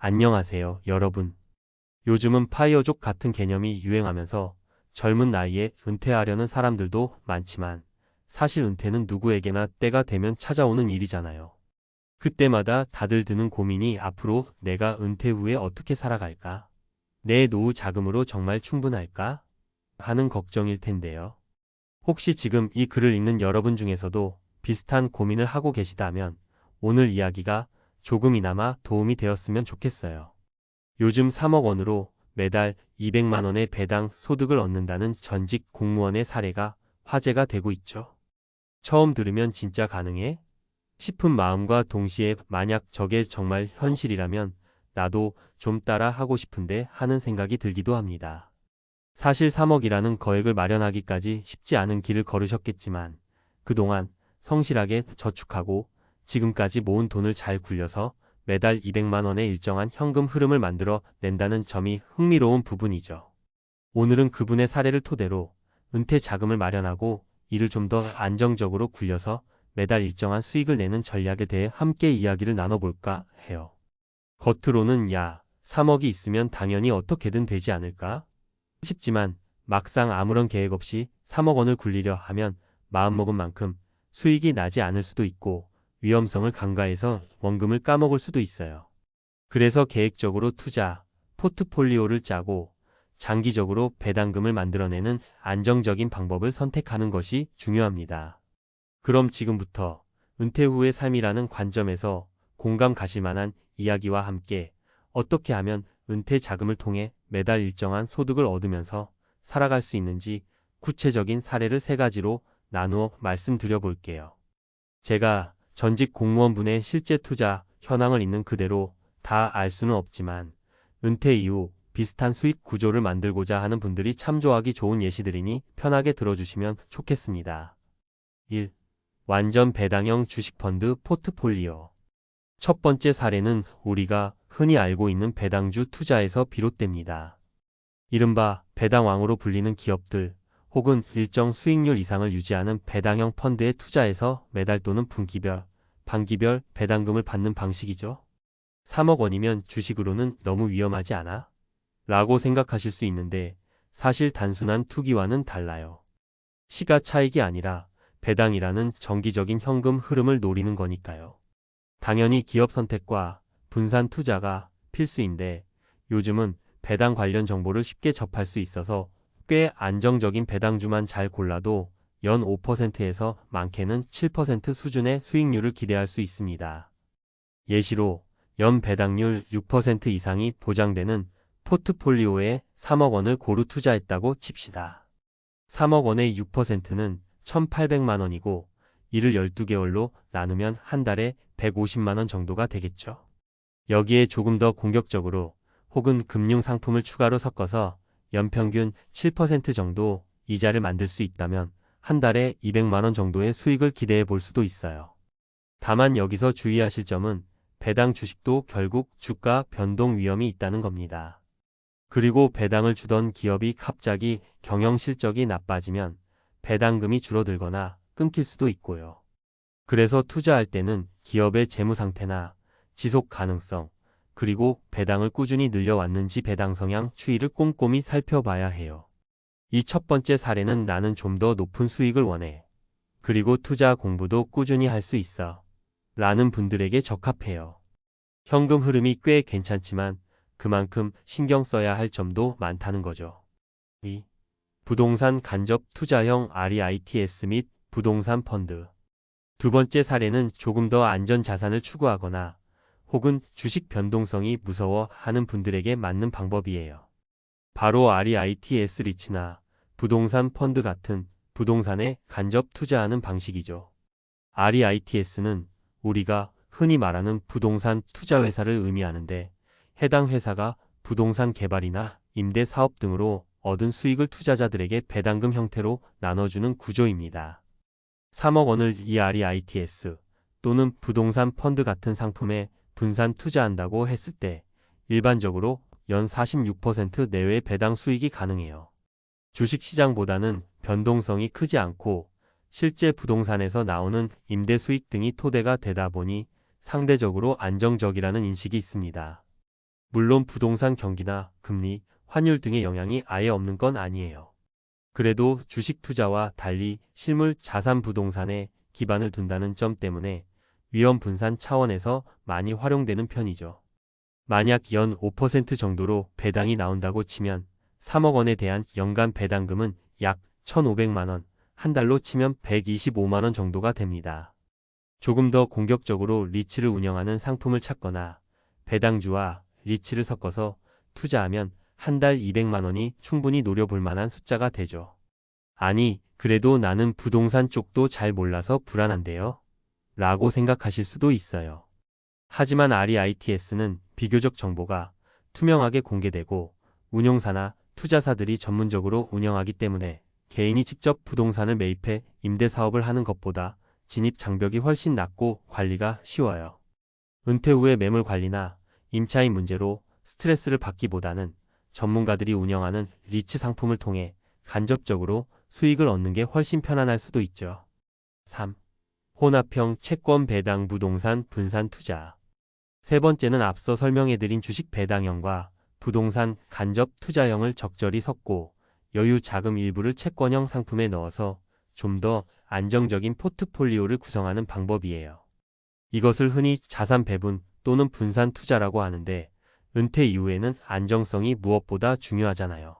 안녕하세요, 여러분. 요즘은 파이어족 같은 개념이 유행하면서 젊은 나이에 은퇴하려는 사람들도 많지만 사실 은퇴는 누구에게나 때가 되면 찾아오는 일이잖아요. 그때마다 다들 드는 고민이 앞으로 내가 은퇴 후에 어떻게 살아갈까? 내 노후 자금으로 정말 충분할까? 하는 걱정일 텐데요. 혹시 지금 이 글을 읽는 여러분 중에서도 비슷한 고민을 하고 계시다면 오늘 이야기가 조금이나마 도움이 되었으면 좋겠어요. 요즘 3억 원으로 매달 200만 원의 배당 소득을 얻는다는 전직 공무원의 사례가 화제가 되고 있죠. 처음 들으면 진짜 가능해? 싶은 마음과 동시에 만약 저게 정말 현실이라면 나도 좀 따라 하고 싶은데 하는 생각이 들기도 합니다. 사실 3억이라는 거액을 마련하기까지 쉽지 않은 길을 걸으셨겠지만 그동안 성실하게 저축하고 지금까지 모은 돈을 잘 굴려서 매달 200만 원의 일정한 현금 흐름을 만들어 낸다는 점이 흥미로운 부분이죠. 오늘은 그분의 사례를 토대로 은퇴 자금을 마련하고 이를 좀 더 안정적으로 굴려서 매달 일정한 수익을 내는 전략에 대해 함께 이야기를 나눠볼까 해요. 겉으로는 야, 3억이 있으면 당연히 어떻게든 되지 않을까? 싶지만 막상 아무런 계획 없이 3억 원을 굴리려 하면 마음먹은 만큼 수익이 나지 않을 수도 있고 위험성을 간과해서 원금을 까먹을 수도 있어요. 그래서 계획적으로 투자, 포트폴리오를 짜고 장기적으로 배당금을 만들어내는 안정적인 방법을 선택하는 것이 중요합니다. 그럼 지금부터 은퇴 후의 삶이라는 관점에서 공감 가실 만한 이야기와 함께 어떻게 하면 은퇴 자금을 통해 매달 일정한 소득을 얻으면서 살아갈 수 있는지 구체적인 사례를 3가지로 나누어 말씀드려 볼게요. 제가 전직 공무원분의 실제 투자 현황을 있는 그대로 다 알 수는 없지만 은퇴 이후 비슷한 수익 구조를 만들고자 하는 분들이 참조하기 좋은 예시들이니 편하게 들어주시면 좋겠습니다. 1. 완전 배당형 주식펀드 포트폴리오. 첫 번째 사례는 우리가 흔히 알고 있는 배당주 투자에서 비롯됩니다. 이른바 배당왕으로 불리는 기업들 혹은 일정 수익률 이상을 유지하는 배당형 펀드에 투자해서 매달 또는 분기별, 반기별 배당금을 받는 방식이죠. 3억 원이면 주식으로는 너무 위험하지 않아? 라고 생각하실 수 있는데 사실 단순한 투기와는 달라요. 시가 차익이 아니라 배당이라는 정기적인 현금 흐름을 노리는 거니까요. 당연히 기업 선택과 분산 투자가 필수인데 요즘은 배당 관련 정보를 쉽게 접할 수 있어서 꽤 안정적인 배당주만 잘 골라도 연 5%에서 많게는 7% 수준의 수익률을 기대할 수 있습니다. 예시로 연 배당률 6% 이상이 보장되는 포트폴리오에 3억 원을 고루 투자했다고 칩시다. 3억 원의 6%는 1,800만 원이고 이를 12개월로 나누면 한 달에 150만 원 정도가 되겠죠. 여기에 조금 더 공격적으로 혹은 금융 상품을 추가로 섞어서 연평균 7% 정도 이자를 만들 수 있다면 한 달에 200만 원 정도의 수익을 기대해 볼 수도 있어요. 다만 여기서 주의하실 점은 배당 주식도 결국 주가 변동 위험이 있다는 겁니다. 그리고 배당을 주던 기업이 갑자기 경영 실적이 나빠지면 배당금이 줄어들거나 끊길 수도 있고요. 그래서 투자할 때는 기업의 재무 상태나 지속 가능성, 그리고 배당을 꾸준히 늘려왔는지 배당 성향 추이를 꼼꼼히 살펴봐야 해요. 이 첫 번째 사례는 나는 좀 더 높은 수익을 원해. 그리고 투자 공부도 꾸준히 할 수 있어. 라는 분들에게 적합해요. 현금 흐름이 꽤 괜찮지만 그만큼 신경 써야 할 점도 많다는 거죠. 2. 부동산 간접 투자형 REITs 및 부동산 펀드. 두 번째 사례는 조금 더 안전 자산을 추구하거나 혹은 주식 변동성이 무서워하는 분들에게 맞는 방법이에요. 바로 REITs 리츠나 부동산 펀드 같은 부동산에 간접 투자하는 방식이죠. REITs는 우리가 흔히 말하는 부동산 투자 회사를 의미하는데 해당 회사가 부동산 개발이나 임대 사업 등으로 얻은 수익을 투자자들에게 배당금 형태로 나눠주는 구조입니다. 3억 원을 이 REITs 또는 부동산 펀드 같은 상품에 분산 투자한다고 했을 때 일반적으로 연 46% 내외의 배당 수익이 가능해요. 주식시장보다는 변동성이 크지 않고 실제 부동산에서 나오는 임대 수익 등이 토대가 되다 보니 상대적으로 안정적이라는 인식이 있습니다. 물론 부동산 경기나 금리, 환율 등의 영향이 아예 없는 건 아니에요. 그래도 주식 투자와 달리 실물 자산 부동산에 기반을 둔다는 점 때문에 위험 분산 차원에서 많이 활용되는 편이죠. 만약 연 5% 정도로 배당이 나온다고 치면 3억 원에 대한 연간 배당금은 약 1,500만 원, 한 달로 치면 125만 원 정도가 됩니다. 조금 더 공격적으로 리츠를 운영하는 상품을 찾거나 배당주와 리츠를 섞어서 투자하면 한 달 200만 원이 충분히 노려볼 만한 숫자가 되죠. 아니, 그래도 나는 부동산 쪽도 잘 몰라서 불안한데요. 라고 생각하실 수도 있어요. 하지만 REITS는 비교적 정보가 투명하게 공개되고 운용사나 투자사들이 전문적으로 운영하기 때문에 개인이 직접 부동산을 매입해 임대사업을 하는 것보다 진입 장벽이 훨씬 낮고 관리가 쉬워요. 은퇴 후의 매물 관리나 임차인 문제로 스트레스를 받기보다는 전문가들이 운영하는 리츠 상품을 통해 간접적으로 수익을 얻는 게 훨씬 편안할 수도 있죠. 3. 혼합형 채권 배당 부동산 분산 투자. 세 번째는 앞서 설명해드린 주식 배당형과 부동산 간접 투자형을 적절히 섞고 여유 자금 일부를 채권형 상품에 넣어서 좀 더 안정적인 포트폴리오를 구성하는 방법이에요. 이것을 흔히 자산 배분 또는 분산 투자라고 하는데 은퇴 이후에는 안정성이 무엇보다 중요하잖아요.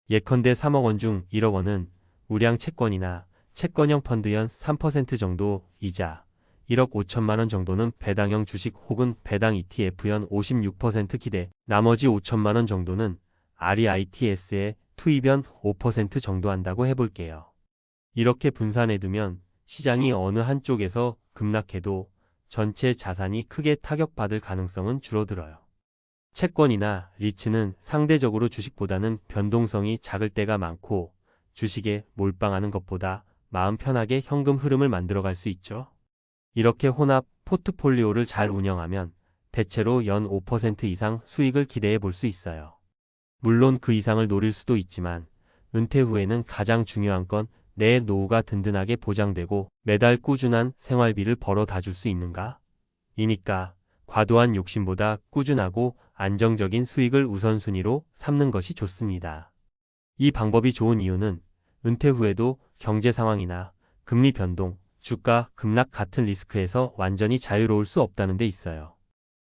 예컨대 3억 원 중 1억 원은 우량 채권이나 채권형 펀드 연 3% 정도 이자, 1억 5천만 원 정도는 배당형 주식 혹은 배당 ETF 연 56% 기대, 나머지 5천만 원 정도는 REITS에 투입 연 5% 정도 한다고 해볼게요. 이렇게 분산해두면 시장이 어느 한쪽에서 급락해도 전체 자산이 크게 타격받을 가능성은 줄어들어요. 채권이나 리츠는 상대적으로 주식보다는 변동성이 작을 때가 많고 주식에 몰빵하는 것보다 마음 편하게 현금 흐름을 만들어갈 수 있죠. 이렇게 혼합 포트폴리오를 잘 운영하면 대체로 연 5% 이상 수익을 기대해 볼 수 있어요. 물론 그 이상을 노릴 수도 있지만 은퇴 후에는 가장 중요한 건 내 노후가 든든하게 보장되고 매달 꾸준한 생활비를 벌어다 줄 수 있는가? 이니까 과도한 욕심보다 꾸준하고 안정적인 수익을 우선순위로 삼는 것이 좋습니다. 이 방법이 좋은 이유는 은퇴 후에도 경제 상황이나 금리 변동, 주가 급락 같은 리스크에서 완전히 자유로울 수 없다는 데 있어요.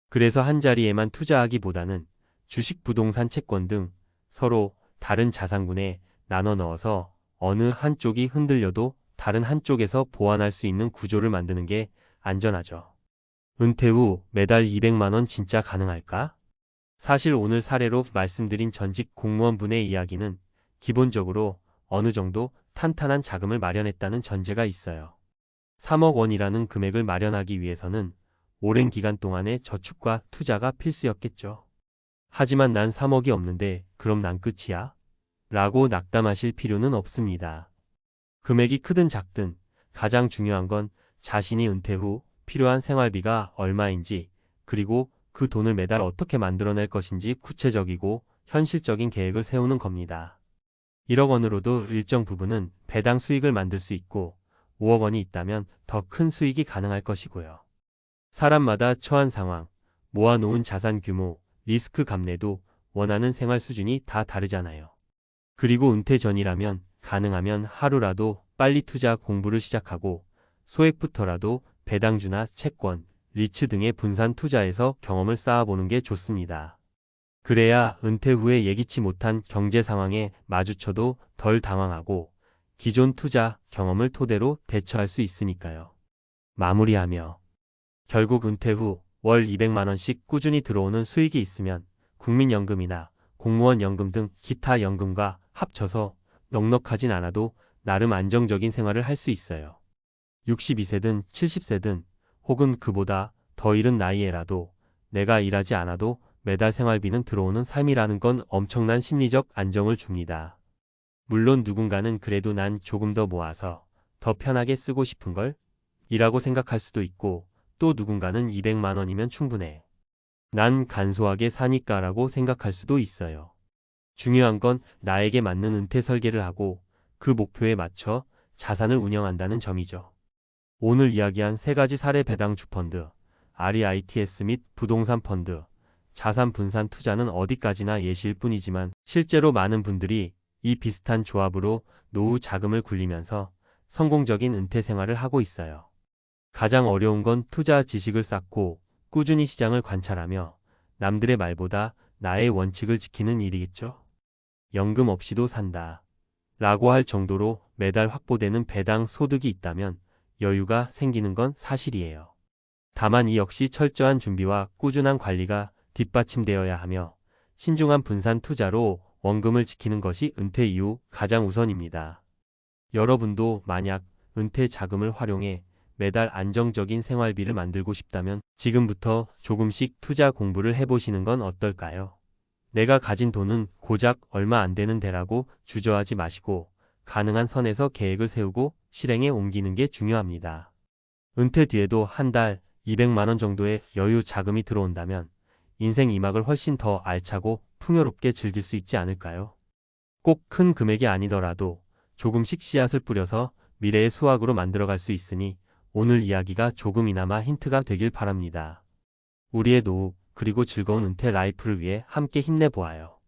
그래서 한 자리에만 투자하기보다는 주식, 부동산, 채권 등 서로 다른 자산군에 나눠 넣어서 어느 한쪽이 흔들려도 다른 한쪽에서 보완할 수 있는 구조를 만드는 게 안전하죠. 은퇴 후 매달 200만 원 진짜 가능할까? 사실 오늘 사례로 말씀드린 전직 공무원분의 이야기는 기본적으로 어느 정도 탄탄한 자금을 마련했다는 전제가 있어요. 3억 원이라는 금액을 마련하기 위해서는 오랜 기간 동안의 저축과 투자가 필수였겠죠. 하지만 난 3억이 없는데 그럼 난 끝이야? 라고 낙담하실 필요는 없습니다. 금액이 크든 작든 가장 중요한 건 자신이 은퇴 후 필요한 생활비가 얼마인지 그리고 그 돈을 매달 어떻게 만들어낼 것인지 구체적이고 현실적인 계획을 세우는 겁니다. 1억 원으로도 일정 부분은 배당 수익을 만들 수 있고 5억 원이 있다면 더 큰 수익이 가능할 것이고요. 사람마다 처한 상황, 모아놓은 자산 규모, 리스크 감내도 원하는 생활 수준이 다 다르잖아요. 그리고 은퇴 전이라면 가능하면 하루라도 빨리 투자 공부를 시작하고 소액부터라도 배당주나 채권, 리츠 등의 분산 투자에서 경험을 쌓아보는 게 좋습니다. 그래야 은퇴 후에 예기치 못한 경제 상황에 마주쳐도 덜 당황하고 기존 투자 경험을 토대로 대처할 수 있으니까요. 마무리하며 결국 은퇴 후 월 200만 원씩 꾸준히 들어오는 수익이 있으면 국민연금이나 공무원 연금 등 기타 연금과 합쳐서 넉넉하진 않아도 나름 안정적인 생활을 할 수 있어요. 62세든 70세든 혹은 그보다 더 이른 나이에라도 내가 일하지 않아도 매달 생활비는 들어오는 삶이라는 건 엄청난 심리적 안정을 줍니다. 물론 누군가는 그래도 난 조금 더 모아서 더 편하게 쓰고 싶은 걸 이라고 생각할 수도 있고 또 누군가는 200만 원이면 충분해. 난 간소하게 사니까라고 생각할 수도 있어요. 중요한 건 나에게 맞는 은퇴 설계를 하고 그 목표에 맞춰 자산을 운영한다는 점이죠. 오늘 이야기한 세 가지 사례 배당주 펀드, REITS 및 부동산 펀드, 자산 분산 투자는 어디까지나 예시일 뿐이지만 실제로 많은 분들이 이 비슷한 조합으로 노후 자금을 굴리면서 성공적인 은퇴 생활을 하고 있어요. 가장 어려운 건 투자 지식을 쌓고 꾸준히 시장을 관찰하며 남들의 말보다 나의 원칙을 지키는 일이겠죠. 연금 없이도 산다. 라고 할 정도로 매달 확보되는 배당 소득이 있다면 여유가 생기는 건 사실이에요. 다만 이 역시 철저한 준비와 꾸준한 관리가 뒷받침되어야 하며 신중한 분산 투자로 원금을 지키는 것이 은퇴 이후 가장 우선입니다. 여러분도 만약 은퇴 자금을 활용해 매달 안정적인 생활비를 만들고 싶다면 지금부터 조금씩 투자 공부를 해보시는 건 어떨까요? 내가 가진 돈은 고작 얼마 안 되는 데라고 주저하지 마시고 가능한 선에서 계획을 세우고 실행에 옮기는 게 중요합니다. 은퇴 뒤에도 한 달 200만 원 정도의 여유 자금이 들어온다면 인생 2막을 훨씬 더 알차고 풍요롭게 즐길 수 있지 않을까요? 꼭 큰 금액이 아니더라도 조금씩 씨앗을 뿌려서 미래의 수확으로 만들어갈 수 있으니 오늘 이야기가 조금이나마 힌트가 되길 바랍니다. 우리의 노후 그리고 즐거운 은퇴 라이프를 위해 함께 힘내보아요.